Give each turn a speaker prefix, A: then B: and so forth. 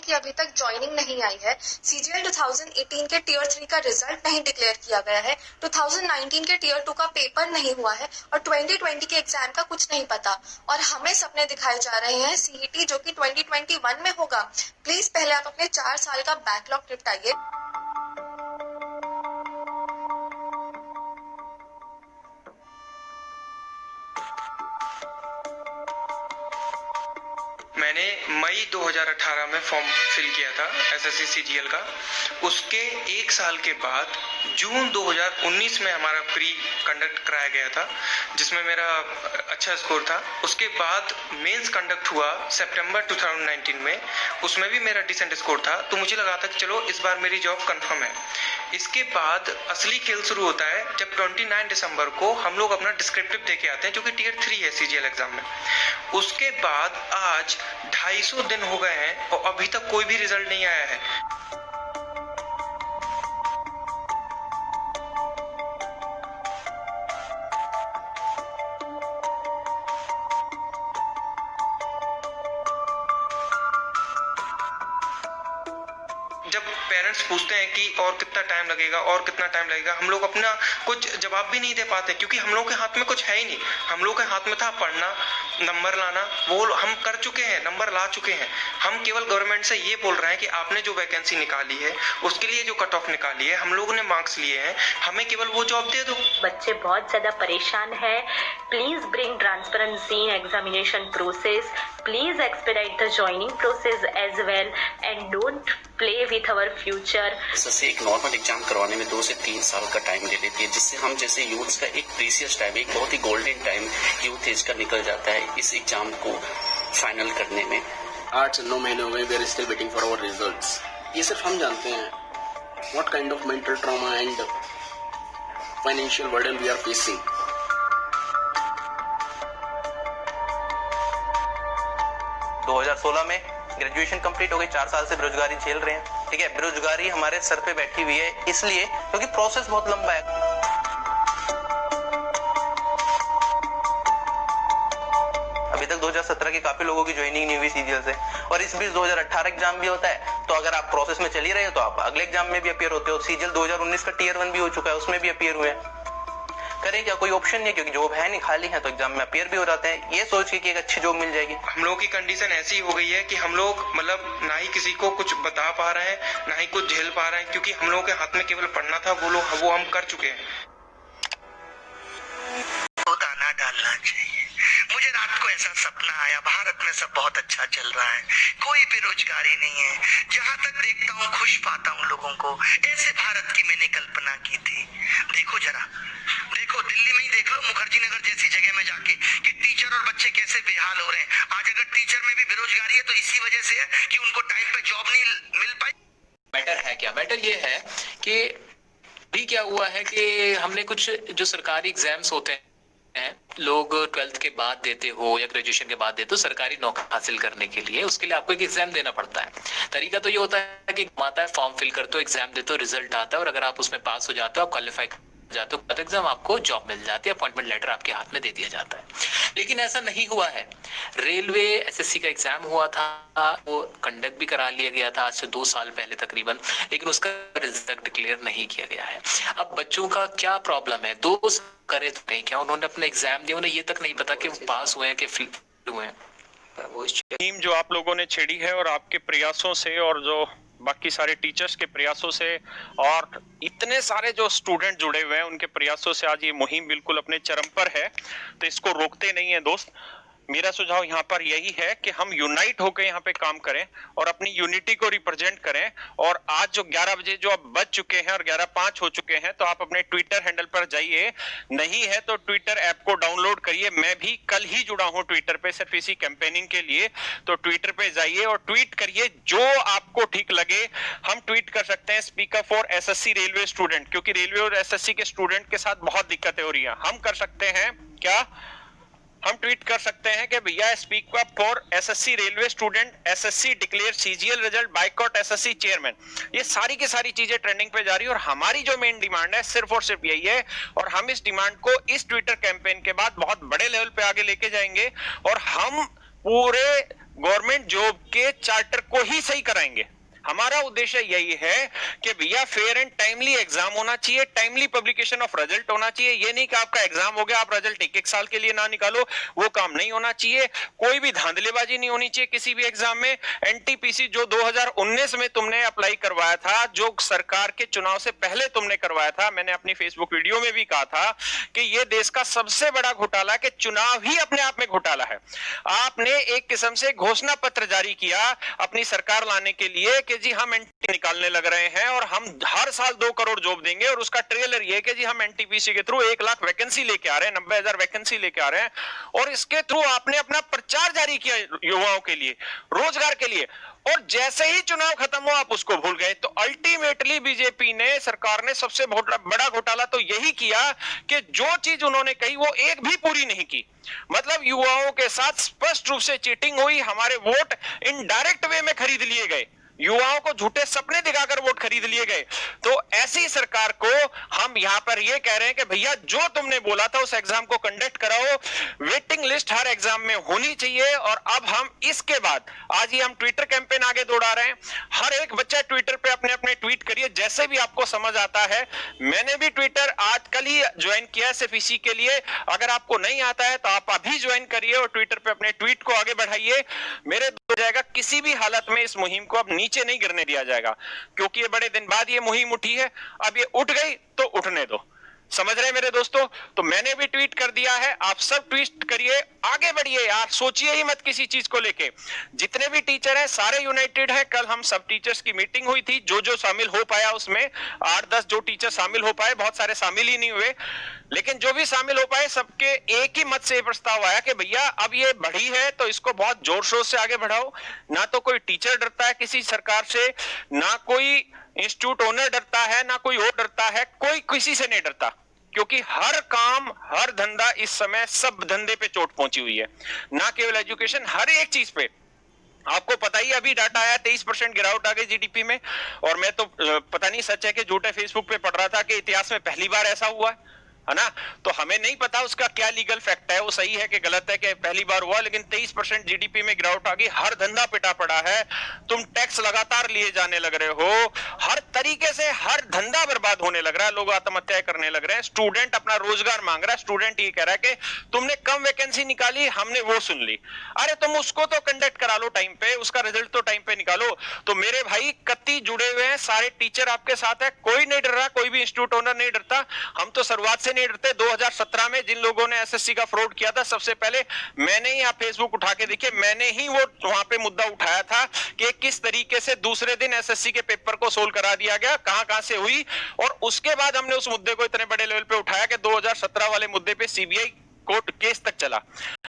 A: की अभी तक ज्वाइनिंग नहीं आई है। सीजीएल 2018 के टीयर 3 का रिजल्ट नहीं डिक्लेयर किया गया है। 2019 के टीयर 2 का पेपर नहीं हुआ है और 2020 के एग्जाम का कुछ नहीं पता। और हमें सपने दिखाए जा रहे हैं सीईटी जो कि 2021 में होगा। प्लीज पहले आप अपने 4 साल का बैकलॉग निपटाइए।
B: मैंने मई 2018 में फॉर्म फिल किया था एसएससी सीजीएल का। उसके एक साल के बाद जून 2019 में हमारा प्री कंडक्ट कराया गया था, जिसमें मेरा अच्छा स्कोर था। उसके बाद मेंस कंडक्ट हुआ सितंबर 2019 में, उसमें भी मेरा डिसेंट स्कोर था। तो मुझे लगा था कि चलो इस बार मेरी जॉब कंफर्म है। इसके बाद असली खेल शुरू होता है जब 29 दिसंबर को हम लोग अपना डिस्क्रिप्टिव दे के आते हैं, जो कि टीयर 3 है सीजीएल एग्जाम में। उसके बाद आज 250 दिन हो गए हैं और अभी तक कोई भी रिजल्ट नहीं आया है। जब पेरेंट्स पूछते हैं कि और कितना टाइम लगेगा और कितना टाइम लगेगा, हम लोग अपना कुछ जवाब भी नहीं दे पाते, क्योंकि हम लोग के हाथ में कुछ है ही नहीं। हम लोग के हाथ में था पढ़ना, नंबर लाना, वो हम कर चुके हैं, नंबर ला चुके हैं। हम केवल गवर्नमेंट से ये बोल रहे हैं कि आपने जो वैकेंसी निकाली है, उसके लिए जो कट ऑफ निकाली है, हम लोगों ने मार्क्स लिए हैं, हमें केवल वो जॉब दे दो।
C: बच्चे बहुत ज्यादा परेशान है। Please bring transparency in examination process. Please expedite the joining process as well and don't play with our future.
D: SSC एक नॉर्मल एग्जाम करवाने में 2 से 3 साल का टाइम ले लेती है, जिससे हम जैसे यूथ्स का एक प्रीसियस टाइम, एक बहुत ही गोल्डन टाइम यूथ एज का निकल जाता है इस एग्जाम को फाइनल करने में।
E: 8 से 9 महीने हो गए, we are still waiting for our results. ये सिर्फ हम जानते हैं what kind of mental trauma and financial burden we are facing.
F: में ग्रेजुएशन कंप्लीट हो गई, 4 साल से बेरोजगारी झेल रहे हैं। ठीक है, बेरोजगारी हमारे सर पे बैठी हुई है इसलिए क्योंकि प्रोसेस बहुत लंबा है। अभी तक 2017 के काफी लोगों की ज्वाइनिंग नहीं हुई सीजीएल से, और इस बीच 2018 एग्जाम भी होता है। तो अगर आप प्रोसेस में चल ही रहे हो तो आप अगले एग्जाम में भी अपीयर होते हो। सीजीएल 2019 का टीयर 1 भी हो चुका है, उसमें भी अपीयर हुए। करें क्या, कोई ऑप्शन नहीं है, क्योंकि जॉब है नहीं, खाली है, तो एग्जाम में अपीयर भी हो जाते हैं ये सोच के कि एक अच्छी जॉब मिल जाएगी।
B: हम लोगों की कंडीशन ऐसी हो गई है कि हम लोग मतलब ना ही किसी को कुछ बता पा रहे हैं, ना ही कुछ झेल पा रहे हैं, क्योंकि हम लोगों के हाथ में केवल पढ़ना था, वो हम कर चुके हैं।
G: तो दाना डालना चाहिए। मुझे रात को ऐसा सपना आया, भारत में सब बहुत अच्छा चल रहा है, कोई बेरोजगारी नहीं है, जहाँ तक देखता हूँ खुश पाता हूँ लोगों को। ऐसे भारत की मैंने कल्पना की थी। देखो जरा, देखो दिल्ली में ही देख लो, मुखर्जी नगर जैसी जगह में जाके कि टीचर और बच्चे कैसे बेहाल हो रहे हैं। आज अगर टीचर में भी बेरोजगारी है तो इसी वजह से है कि उनको टाइम पे जॉब नहीं मिल पाई।
H: मैटर है क्या? मैटर ये है कि भी क्या हुआ है कि हमने कुछ जो सरकारी एग्जाम्स होते हैं लोग 12th के बाद देते हो या ग्रेजुएशन के बाद देते हो सरकारी नौकरी हासिल करने के लिए, उसके लिए आपको एक एग्जाम देना पड़ता है। तरीका तो ये होता है कि आता है, फॉर्म फिल करते हो, एग्जाम देते हो, रिजल्ट आता है, और अगर आप उसमें पास हो जाते हो, आप क्वालिफाई जाते हो, एग्जाम आपको जॉब मिल जाती है, अपॉइंटमेंट लेटर आपके हाथ में दे दिया जाता है। लेकिन ऐसा नहीं हुआ है। रेलवे एसएससी का एग्जाम हुआ था, वो कंडक्ट भी करा लिया गया था आज से 2 साल पहले तकरीबन, लेकिन उसका रिजल्ट डिक्लेयर नहीं किया गया है। अब बच्चों का क्या प्रॉब्लम है, 2 करे तो नहीं, क्या उन्होंने अपना एग्जाम दिया, उन्हें ये तक नहीं पता कि वो पास हुए हैं कि फेल हुए हैं। वो
I: टीम जो आप लोगों ने छेड़ी है और आपके प्रयासों से और जो बाकी सारे टीचर्स के प्रयासों से और इतने सारे जो स्टूडेंट जुड़े हुए हैं उनके प्रयासों से आज ये मुहिम बिल्कुल अपने चरम पर है। तो इसको रोकते नहीं है दोस्त। मेरा सुझाव यहाँ पर यही है कि हम यूनाइट होकर यहाँ पे काम करें और अपनी यूनिटी को रिप्रेजेंट करें। और आज जो 11 बजे जो अब बज चुके हैं और 11:05 हो चुके हैं, तो आप अपने ट्विटर हैंडल पर जाइए, नहीं है तो ट्विटर ऐप को डाउनलोड करिए। मैं भी कल ही जुड़ा हूँ ट्विटर पे सिर्फ इसी कैंपेनिंग के लिए। तो ट्विटर पे जाइए और ट्वीट करिए जो आपको ठीक लगे। हम ट्वीट कर सकते हैं speak up for SSC railway student, क्योंकि रेलवे और एसएससी के स्टूडेंट के साथ बहुत दिक्कतें हो रही है। हम कर सकते हैं क्या, हम ट्वीट कर सकते हैं कि भैया speak up for SSC railway student, SSC declare CGL result, boycott SSC chairman. ये सारी की सारी चीजें ट्रेंडिंग पे जा रही है और हमारी जो मेन डिमांड है सिर्फ और सिर्फ यही है। और हम इस डिमांड को इस ट्विटर कैंपेन के बाद बहुत बड़े लेवल पे आगे लेके जाएंगे और हम पूरे गवर्नमेंट जॉब के चार्टर को ही सही कराएंगे। हमारा उद्देश्य यही है कि भैया फेयर एंड टाइमली एग्जाम होना चाहिए, टाइमली पब्लिकेशन ऑफ रिजल्ट होना चाहिए। ये नहीं कि आपका एग्जाम हो गया, आप रिजल्ट एक साल के लिए ना निकालो, वो काम नहीं होना चाहिए। कोई भी धांधलेबाजी नहीं होनी चाहिए किसी भी एग्जाम में। एनटीपीसी जो 2019 में तुमने अप्लाई करवाया था, जो सरकार के चुनाव से पहले तुमने करवाया था, मैंने अपनी फेसबुक वीडियो में भी कहा था कि ये देश का सबसे बड़ा घोटाला कि चुनाव ही अपने आप में घोटाला है। आपने एक किस्म से घोषणा पत्र जारी किया अपनी सरकार लाने के लिए कि जी हम एनटी निकालने लग रहे हैं और हम हर साल 2 करोड़ जॉब देंगे, और उसका ट्रेलर ये कि जी हम एनटीपीसी के थ्रू 1 लाख वैकेंसी लेके आ रहे हैं, 90,000 वैकेंसी लेके आ रहे हैं। और इसके थ्रू आपने अपना प्रचार जारी किया युवाओं के लिए, रोजगार के लिए, और जैसे ही चुनाव खत्म हुआ आप उसको भूल गए। तो अल्टीमेटली बीजेपी ने, सरकार ने सबसे बड़ा घोटाला तो यही किया कि जो चीज उन्होंने कही वो एक भी पूरी नहीं की। मतलब युवाओं के साथ स्पष्ट रूप से चीटिंग हुई, हमारे वोट इनडायरेक्ट वे में खरीद लिए गए, युवाओं को झूठे सपने दिखाकर वोट खरीद लिए गए। तो ऐसी सरकार को हम यहां पर ये कह रहे हैं कि भैया जो तुमने बोला था उस एग्जाम को कंडक्ट कराओ, वेटिंग लिस्ट हर एग्जाम में होनी चाहिए। और अब हम इसके बाद आज ही हम ट्विटर कैंपेन आगे दौड़ा रहे हैं। हर एक बच्चा ट्विटर पे अपने अपने ट्वीट करिए जैसे भी आपको समझ आता है। मैंने भी ट्विटर आज कल ही ज्वाइन किया सिर्फ इसी के लिए। अगर आपको नहीं आता है तो आप अभी ज्वाइन करिए और ट्विटर पे अपने ट्वीट को आगे बढ़ाइए। मेरे हो जाएगा, किसी भी हालत में इस मुहिम को अब नीचे नहीं गिरने दिया जाएगा, क्योंकि ये बड़े दिन बाद ये मुहिम उठी है। अब ये उठ गई तो उठने दो, समझ रहे हैं मेरे दोस्तों। तो मैंने भी ट्वीट कर दिया है, आप सब ट्वीट करिए, आगे बढ़िए यार, सोचिए ही मत किसी चीज को लेके। जितने भी टीचर हैं सारे यूनाइटेड हैं। कल हम सब टीचर्स की मीटिंग हुई थी, जो शामिल हो पाया उसमें 8-10 जो टीचर शामिल हो पाए, बहुत सारे शामिल ही नहीं हुए, लेकिन जो भी शामिल हो पाए सबके एक ही मत से प्रस्ताव आया कि भैया अब ये बढ़ी है तो इसको बहुत जोर शोर से आगे बढ़ाओ। ना तो कोई टीचर डरता है किसी सरकार से, ना कोई इंस्टीट्यूट ओनर डरता है, ना कोई और डरता है, कोई किसी से नहीं डरता, क्योंकि हर काम, हर धंधा इस समय सब धंधे पे चोट पहुंची हुई है, ना केवल एजुकेशन, हर एक चीज पे। आपको पता ही अभी डाटा आया 23% गिरावट आ गई जीडीपी में। और मैं तो पता नहीं सच है कि झूठे फेसबुक पे पढ़ रहा था कि इतिहास में पहली बार ऐसा हुआ है ना। तो हमें नहीं पता उसका क्या लीगल फैक्ट है, वो सही है कि गलत है कि पहली बार हुआ, लेकिन 23% जीडीपी में गिरावट आ गई। हर धंधा पिटा पड़ा है, तुम टैक्स लगातार लिए जाने लग रहे हो, हर तरीके से हर धंधा बर्बाद होने लग रहा है, लोग आत्महत्या करने लग रहे हैं। स्टूडेंट अपना रोजगार मांग रहा है, स्टूडेंट ये कह रहा है कि तुमने कम वैकेंसी निकाली, हमने वो सुन ली। अरे तुम उसको तो कंडक्ट करा लो टाइम पे, उसका रिजल्ट तो टाइम पे निकालो। तो मेरे भाई कत्ती जुड़े हुए हैं, सारे टीचर आपके साथ है, कोई नहीं डर रहा, कोई भी इंस्टीट्यूट ओनर नहीं डरता। हम तो शुरुआत से नहीं डरते। 2017 में जिन लोगों ने एसएससी का फ्रॉड किया था, सबसे पहले मैंने ही, आप फेसबुक उठा के देखिए, मैंने ही वो वहां पे मुद्दा उठाया था कि किस तरीके से दूसरे दिन एसएससी के पेपर को सोल्व करा दिया गया, कहां से हुई। और उसके बाद हमने उस मुद्दे को इतने बड़े लेवल पे उठाया कि 2017 वाले मुद्दे पे सीबीआई कोर्ट केस तक चला।